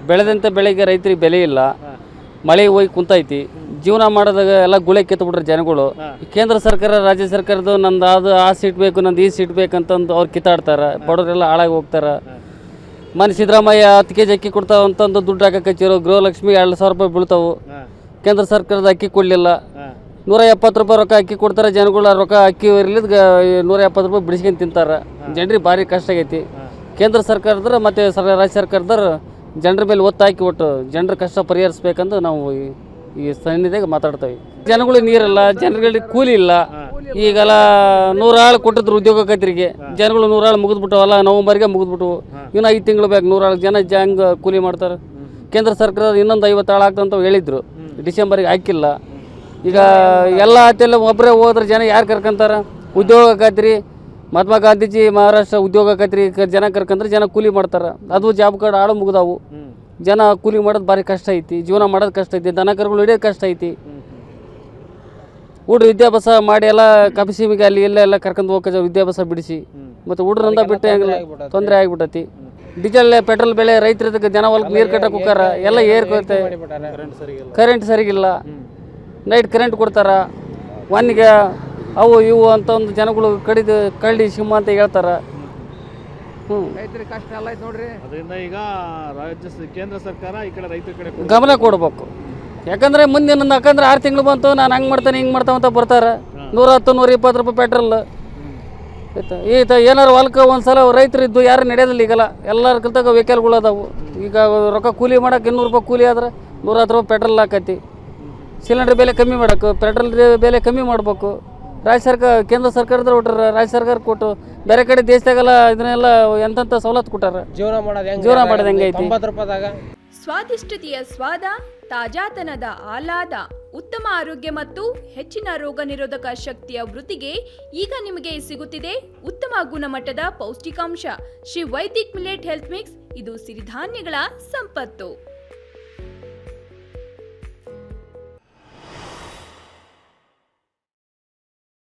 ಬೆಳೆದಂಥ ಬೆಳೆಗೆ ರೈತರಿಗೆ ಬೆಲೆ ಇಲ್ಲ, ಮಳೆ ಹೋಗಿ ಕುಂತೈತಿ, ಜೀವನ ಮಾಡೋದಾಗ ಎಲ್ಲ ಗುಳೆ ಕಿತ್ತುಬಿಟ್ರೆ ಜನಗಳು. ಕೇಂದ್ರ ಸರ್ಕಾರ ರಾಜ್ಯ ಸರ್ಕಾರದ್ದು ನಂದು ಅದು ಆ ಸೀಟ್ ಬೇಕು, ನಂದು ಈ ಸೀಟ್ ಬೇಕಂತಂದು ಅವ್ರು ಕಿತ್ತಾಡ್ತಾರೆ, ಬಡವರೆಲ್ಲ ಹಾಳಾಗಿ ಹೋಗ್ತಾರೆ. ಮನೆ ಸಿದ್ದರಾಮಯ್ಯ 10 kg ಅಕ್ಕಿ ಕೊಡ್ತಾವ ಅಂತಂದು ದುಡ್ಡು ಹಾಕಕ್ಕಿರೋ ಗೃಹಲಕ್ಷ್ಮಿ 2,000 ರೂಪಾಯಿ ಬೀಳ್ತಾವು. ಕೇಂದ್ರ ಸರ್ಕಾರದ ಅಕ್ಕಿ ಕೊಡಲಿಲ್ಲ, 170 ರೂಪಾಯಿ ರೊಕ್ಕ ಅಕ್ಕಿ ಕೊಡ್ತಾರೆ. ಜನಗಳು ರೊಕ್ಕ ಅಕ್ಕಿ ಇರಲಿದ್ದು 170 ರೂಪಾಯಿ ಬಿಡಿಸ್ಕೊಂಡು ತಿಂತಾರೆ. ಜನರಿಗೆ ಭಾರಿ ಕಷ್ಟ ಆಗೈತಿ. ಕೇಂದ್ರ ಸರ್ಕಾರದ್ರ ಮತ್ತು ರಾಜ್ಯ ಸರ್ಕಾರದವ್ರು ಜನರ ಮೇಲೆ ಒತ್ತು ಹಾಕಿ ಒಟ್ಟು ಜನರ ಕಷ್ಟ ಪರಿಹರಿಸ್ಬೇಕಂತ ನಾವು ಈ ಸನ್ನಿಧಿಗೆ ಮಾತಾಡ್ತೇವೆ. ಜನಗಳಿಗೆ ನೀರಿಲ್ಲ, ಜನಗಳಿಗೆ ಕೂಲಿ ಇಲ್ಲ. ಈಗೆಲ್ಲ 100 ಆಳು ಕೊಟ್ಟಿದ್ರು ಉದ್ಯೋಗ ಖಾತ್ರಿಗೆ, ಜನಗಳು 100 ಆಳು ಮುಗಿದ್ಬಿಟ್ಟವಲ್ಲ, ನವಂಬರ್ಗೆ ಮುಗಿದ್ಬಿಟ್ಟು. ಇನ್ನು 5 ತಿಂಗಳು ಬೇಕು 100 ಆಳು ಜನ ಹೆಂಗೆ ಕೂಲಿ ಮಾಡ್ತಾರೆ. ಕೇಂದ್ರ ಸರ್ಕಾರ ಇನ್ನೊಂದು 50 ಆಳು ಆಗ್ತಂತ ಹೇಳಿದ್ರು, ಡಿಸೆಂಬರ್ಗೆ ಹಾಕಿಲ್ಲ. ಈಗ ಎಲ್ಲ ಆತೆಲ್ಲ ಒಬ್ಬರೇ ಹೋದ್ರೆ ಜನ ಯಾರು ಕರ್ಕೊಂತಾರೆ? ಉದ್ಯೋಗ ಖಾತ್ರಿ ಮಹಾತ್ಮ ಗಾಂಧೀಜಿ ಮಹಾರಾಷ್ಟ್ರ ಉದ್ಯೋಗ ಖಾತ್ರಿ ಜನ ಕರ್ಕೊಂಡ್ರೆ ಜನ ಕೂಲಿ ಮಾಡ್ತಾರೆ. ಅದು ಜಾಬ್ ಕಾರ್ಡ್ ಆಳು ಮುಗಿದಾವು. ಜನ ಕೂಲಿ ಮಾಡೋದು ಭಾರಿ ಕಷ್ಟ ಐತಿ, ಜೀವನ ಮಾಡೋದು ಕಷ್ಟ ಐತಿ, ದನ ಕರುಗಳು ಹಿಡಿಯೋದು ಕಷ್ಟ ಐತಿ. ಹುಡ್ರು ವಿದ್ಯಾಭ್ಯಾಸ ಮಾಡಿ ಎಲ್ಲ ಕಪಿಸಿಮಿಗೆ ಅಲ್ಲಿ ಎಲ್ಲ ಕರ್ಕೊಂಡು ಹೋಗೋ ವಿದ್ಯಾಭ್ಯಾಸ ಬಿಡಿಸಿ ಮತ್ತು ಹುಡ್ರಂದ ಬಿಟ್ಟು ಹೆಂಗಿಲ್ಲ ತೊಂದರೆ ಆಗಿಬಿಟ್ಟತಿ. ಡೀಸೆಲ್ ಪೆಟ್ರೋಲ್ ಬೆಲೆ ರೈತರಿಗೆ ಜನ ಹೊಲಕ್ಕೆ ನೀರು ಕಟ್ಟಕ್ಕೆ ಹೋಗಾರ, ಎಲ್ಲ ಏರ್ಕೋತೆ. ಕರೆಂಟ್ ಸರಿಗಿಲ್ಲ, ನೈಟ್ ಕರೆಂಟ್ ಕೊಡ್ತಾರ, ಒನ್ನಿಗೆ ಅವು ಇವು ಅಂತ ಒಂದು ಜನಗಳು ಕಳ್ಳಿ ಸಿಂಹ ಅಂತ ಹೇಳ್ತಾರೆ. ಕಷ್ಟ ಎಲ್ಲ ಐತೆ ನೋಡ್ರಿ. ಅದರಿಂದ ಈಗ ಕೇಂದ್ರ ಸರ್ಕಾರ ಈ ಕಡೆ ರೈತರ ಕಡೆ ಗಮನ ಕೊಡ್ಬೇಕು. ಯಾಕಂದ್ರೆ ಮುಂದೆ ನನ್ನ ಯಾಕಂದ್ರೆ 6 ತಿಂಗಳು ಬಂತು, ನಾನು ಹಂಗೆ ಮಾಡ್ತಾನೆ ಹಿಂಗೆ ಮಾಡ್ತಾವಂತ ಬರ್ತಾರೆ. 110 120 ರೂಪಾಯಿ ಪೆಟ್ರೋಲ್ ಆಯ್ತಾ. ಏನಾರು ಹೊಲಕ್ಕೆ ಒಂದ್ಸಲ ರೈತರು ಇದ್ದು ಯಾರು ನಡೆಯೋದಿಲ್ಲ. ಈಗಲ್ಲ ಎಲ್ಲರ ಕಲ್ತಾಗ ವೆಹಿಕಲ್ಗಳು ಅದಾವು. ಈಗ ರೊಕ್ಕ ಕೂಲಿ ಮಾಡೋಕೆ 200 ರೂಪಾಯಿ ಕೂಲಿ ಆದ್ರೆ 110 ರೂಪಾಯಿ ಪೆಟ್ರೋಲ್ ಹಾಕತಿ. ಸಿಲಿಂಡರ್ ಬೆಲೆ ಕಮ್ಮಿ ಮಾಡೋಕೆ, ಪೆಟ್ರೋಲ್ ಬೆಲೆ ಕಮ್ಮಿ ಮಾಡ್ಬೇಕು. ರಾಜ್ಯ ಸರ್ಕಾರ ಕೇಂದ್ರ ಸರ್ಕಾರದ್ರ ಕೊಟ್ಟಾರ, ರಾಜ್ಯ ಸರ್ಕಾರ ಕೊಟ್ಟು ಬೇರೆ ಕಡೆ ದೇಶದಾಗೆಲ್ಲ ಇದನ್ನೆಲ್ಲ ಎಂತೆಂಥ ಸವಲತ್ತು ಕೊಟ್ಟಾರ. ಜೀವನ ಮಾಡೋದು ಹೆಂಗೈತಿ? ಸ್ವಾದಿಷ್ಟತೆಯ ಸ್ವಾದ, ತಾಜಾತನದ ಆಹ್ಲಾದ, ಉತ್ತಮ ಆರೋಗ್ಯ ಮತ್ತು ಹೆಚ್ಚಿನ ರೋಗ ನಿರೋಧಕ ಶಕ್ತಿಯ ವೃದ್ಧಿಗೆ ಈಗ ನಿಮಗೆ ಸಿಗುತ್ತಿದೆ ಉತ್ತಮ ಗುಣಮಟ್ಟದ ಪೌಷ್ಟಿಕಾಂಶ Shri Vaidik millet health mix. ಇದು ಸಿರಿಧಾನ್ಯಗಳ ಸಂಪತ್ತು.